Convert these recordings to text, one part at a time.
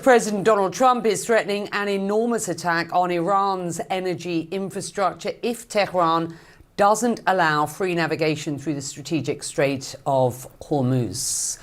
President Donald Trump is threatening an enormous attack on Iran's energy infrastructure if Tehran doesn't allow free navigation through the strategic Strait of Hormuz.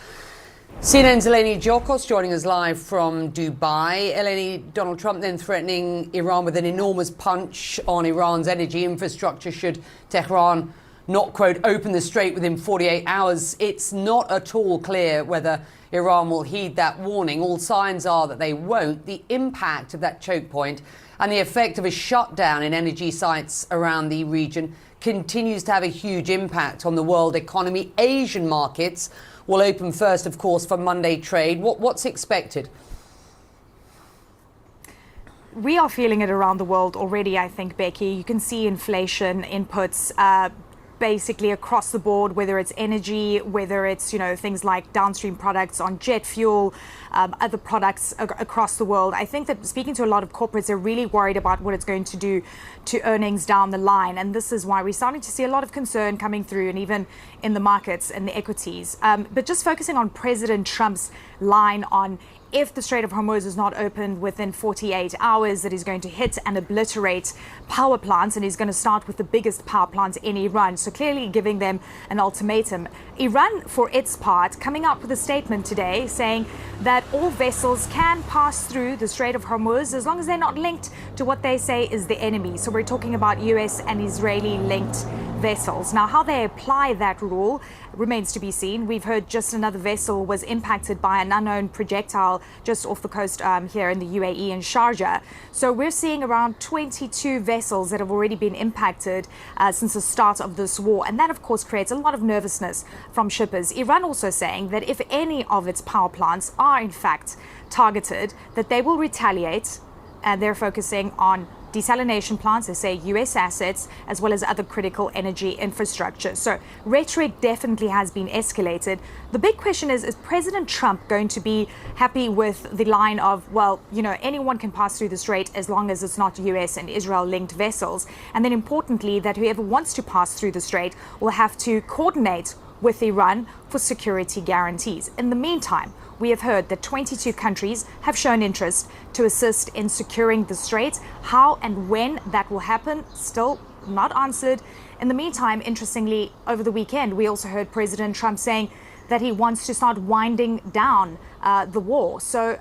CNN's Eleni Giokos joining us live from Dubai. Eleni, Donald Trump then threatening Iran with an enormous punch on Iran's energy infrastructure should Tehran not, quote, open the strait within 48 hours. It's not at all clear whether Iran will heed that warning. All signs are that they won't. The impact of that choke point and the effect of a shutdown in energy sites around the region continues to have a huge impact on the world economy. Asian markets will open first, of course, for Monday trade. What's expected? We are feeling it around the world already, I think, Becky. You can see inflation inputs basically across the board, whether it's energy, whether it's, things like downstream products on jet fuel, other products across the world. I think that speaking to a lot of corporates, they're really worried about what it's going to do to earnings down the line. And this is why we're starting to see a lot of concern coming through, and even in the markets and the equities. But just focusing on President Trump's line on if the Strait of Hormuz is not opened within 48 hours, that he's going to hit and obliterate power plants, and he's going to start with the biggest power plant in Iran. So clearly giving them an ultimatum. Iran, for its part, coming up with a statement today saying that all vessels can pass through the Strait of Hormuz as long as they're not linked to what they say is the enemy. So we're talking about US and Israeli linked vessels. Now, how they apply that rule remains to be seen. We've heard just another vessel was impacted by an unknown projectile just off the coast here in the UAE in Sharjah. So we're seeing around 22 vessels that have already been impacted since the start of this war. And that, of course, creates a lot of nervousness from shippers. Iran also saying that if any of its power plants are in fact targeted, that they will retaliate, and they're focusing on desalination plants, they say US assets, as well as other critical energy infrastructure. So rhetoric definitely has been escalated. The big question is President Trump going to be happy with the line of, well, anyone can pass through the strait as long as it's not US and Israel linked vessels? And then importantly, that whoever wants to pass through the strait will have to coordinate with Iran for security guarantees. In the meantime, we have heard that 22 countries have shown interest to assist in securing the strait. How and when that will happen, still not answered. In the meantime, interestingly, over the weekend, we also heard President Trump saying that he wants to start winding down the war. So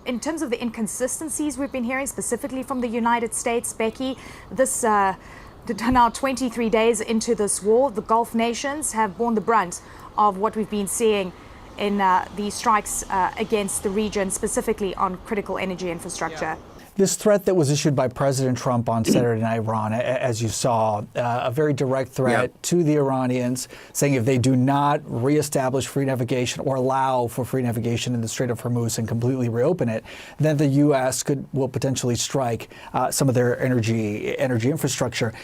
in terms of the inconsistencies we've been hearing, specifically from the United States, Becky, this now 23 days into this war, the Gulf nations have borne the brunt of what we've been seeing in the strikes against the region, specifically on critical energy infrastructure. This threat that was issued by President Trump on Saturday Night Iran, as you saw, a very direct threat to the Iranians, saying if they do not reestablish free navigation or allow for free navigation in the Strait of Hormuz and completely reopen it, then the U.S. will potentially strike some of their energy infrastructure.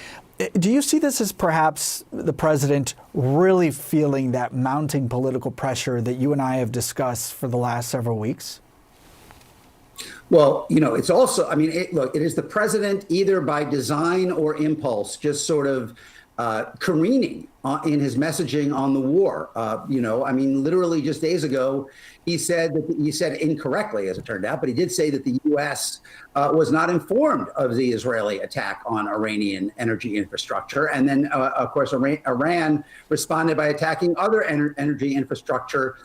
Do you see this as perhaps the president really feeling that mounting political pressure that you and I have discussed for the last several weeks? Well, it's also, look, it is the president either by design or impulse just sort of careening in his messaging on the war. Literally just days ago, he said incorrectly, as it turned out, but he did say that the U.S. Was not informed of the Israeli attack on Iranian energy infrastructure. And then, of course, Iran responded by attacking other energy infrastructure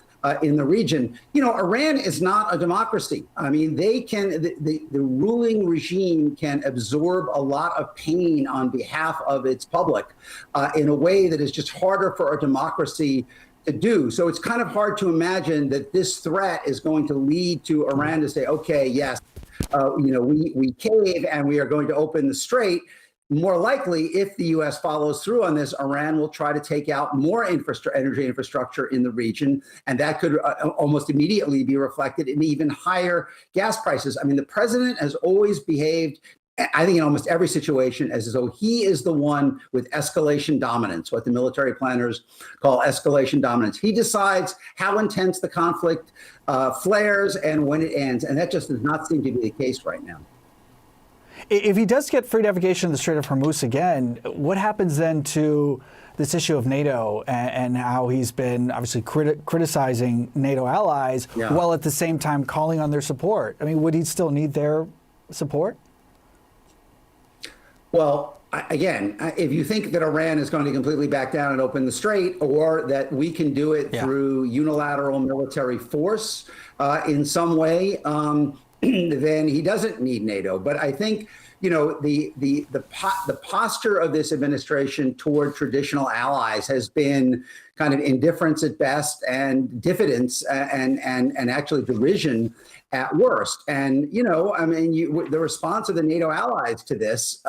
in the region. Iran is not a democracy. The ruling regime can absorb a lot of pain on behalf of its public in a way that is just harder for a democracy to do. So it's kind of hard to imagine that this threat is going to lead to Iran to say, okay, yes, we cave and we are going to open the strait. More likely, if the U.S. follows through on this, Iran will try to take out more energy infrastructure in the region, and that could almost immediately be reflected in even higher gas prices. The president has always behaved, I think, in almost every situation as though he is the one with escalation dominance, what the military planners call escalation dominance. He decides how intense the conflict flares and when it ends, and that just does not seem to be the case right now. If he does get free navigation of the Strait of Hormuz again, what happens then to this issue of NATO and how he's been obviously criticizing NATO allies while at the same time calling on their support? I mean, would he still need their support? Well, again, if you think that Iran is going to completely back down and open the strait, or that we can do it through unilateral military force in some way, then he doesn't need NATO. But I think, you know, the posture of this administration toward traditional allies has been kind of indifference at best and diffidence and actually derision at worst. And, you know, I mean, the response of the NATO allies to this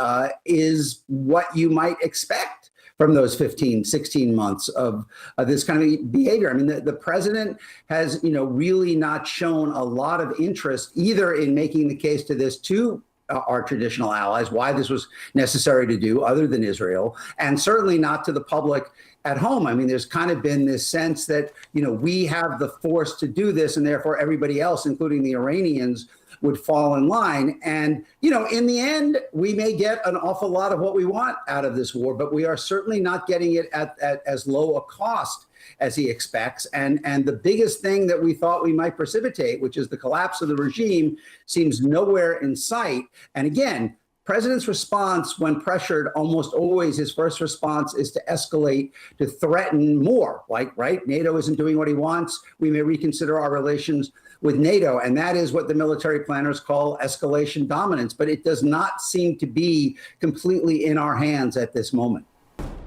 is what you might expect from those 15, 16 months of this kind of behavior. I mean, the president has, you know, really not shown a lot of interest either in making the case to this to our traditional allies, why this was necessary to do other than Israel, and certainly not to the public at home. I mean, there's kind of been this sense that, you know, we have the force to do this, and therefore everybody else, including the Iranians, would fall in line. And, you know, in the end, we may get an awful lot of what we want out of this war, but we are certainly not getting it at as low a cost as he expects. And the biggest thing that we thought we might precipitate, which is the collapse of the regime, seems nowhere in sight. And again, president's response when pressured, almost always his first response is to escalate, to threaten more. Like, right, NATO isn't doing what he wants. We may reconsider our relations with NATO. And that is what the military planners call escalation dominance. But it does not seem to be completely in our hands at this moment.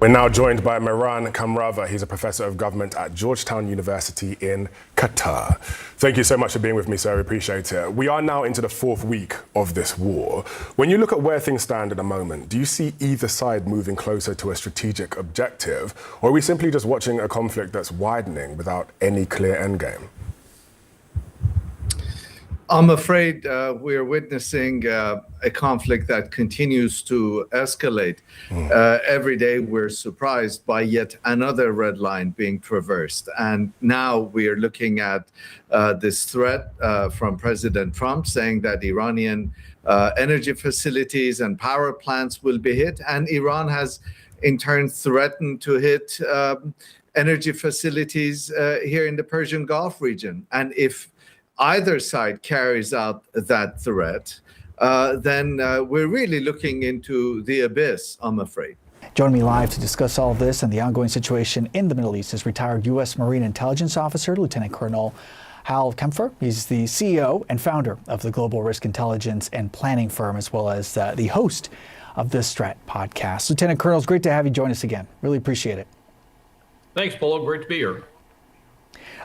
We're now joined by Mehran Kamrava. He's a professor of government at Georgetown University in Qatar. Thank you so much for being with me, sir. I appreciate it. We are now into the fourth week of this war. When you look at where things stand at the moment, do you see either side moving closer to a strategic objective, or are we simply just watching a conflict that's widening without any clear endgame? I'm afraid we're witnessing a conflict that continues to escalate. Every day we're surprised by yet another red line being traversed. And now we're looking at this threat from President Trump saying that Iranian energy facilities and power plants will be hit. And Iran has in turn threatened to hit energy facilities here in the Persian Gulf region. And if either side carries out that threat, then we're really looking into the abyss, I'm afraid. Joining me live to discuss all of this and the ongoing situation in the Middle East is retired U.S. Marine Intelligence Officer, Lieutenant Colonel Hal Kempfer. He's the CEO and founder of the global risk intelligence and planning firm, as well as the host of the Strait podcast. Lieutenant Colonel, it's great to have you join us again. Really appreciate it. Thanks, Polo. Great to be here.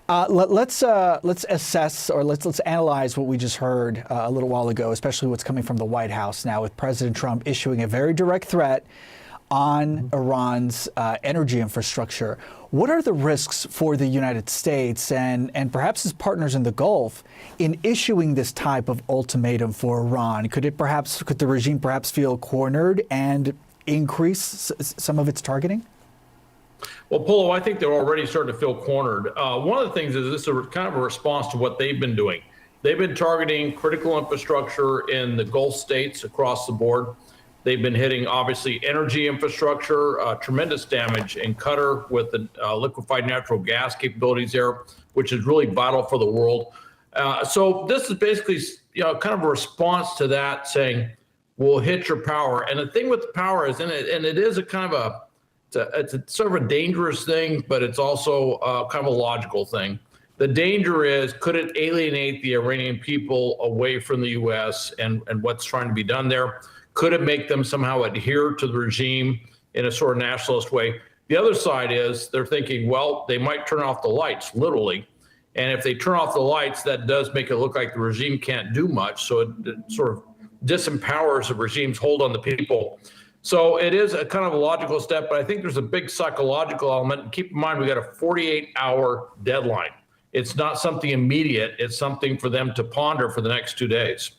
Let's assess, or let's analyze what we just heard a little while ago, especially what's coming from the White House now, with President Trump issuing a very direct threat on Iran's energy infrastructure. What are the risks for the United States and perhaps its partners in the Gulf in issuing this type of ultimatum for Iran? Could the regime perhaps feel cornered and increase some of its targeting? Well, Polo, I think they're already starting to feel cornered. One of the things is this is kind of a response to what they've been doing. They've been targeting critical infrastructure in the Gulf states across the board. They've been hitting, obviously, energy infrastructure, tremendous damage in Qatar with the liquefied natural gas capabilities there, which is really vital for the world. So this is basically, kind of a response to that, saying, we'll hit your power. And the thing with the power is, and it is a kind of it's a sort of a dangerous thing, but it's also kind of a logical thing. The danger is, could it alienate the Iranian people away from the U.S. and what's trying to be done there? Could it make them somehow adhere to the regime in a sort of nationalist way? The other side is they're thinking, well, they might turn off the lights, literally. And if they turn off the lights, that does make it look like the regime can't do much. So it sort of disempowers the regime's hold on the people. So it is a kind of a logical step, but I think there's a big psychological element. Keep in mind, we got a 48-hour deadline. It's not something immediate. It's something for them to ponder for the next 2 days.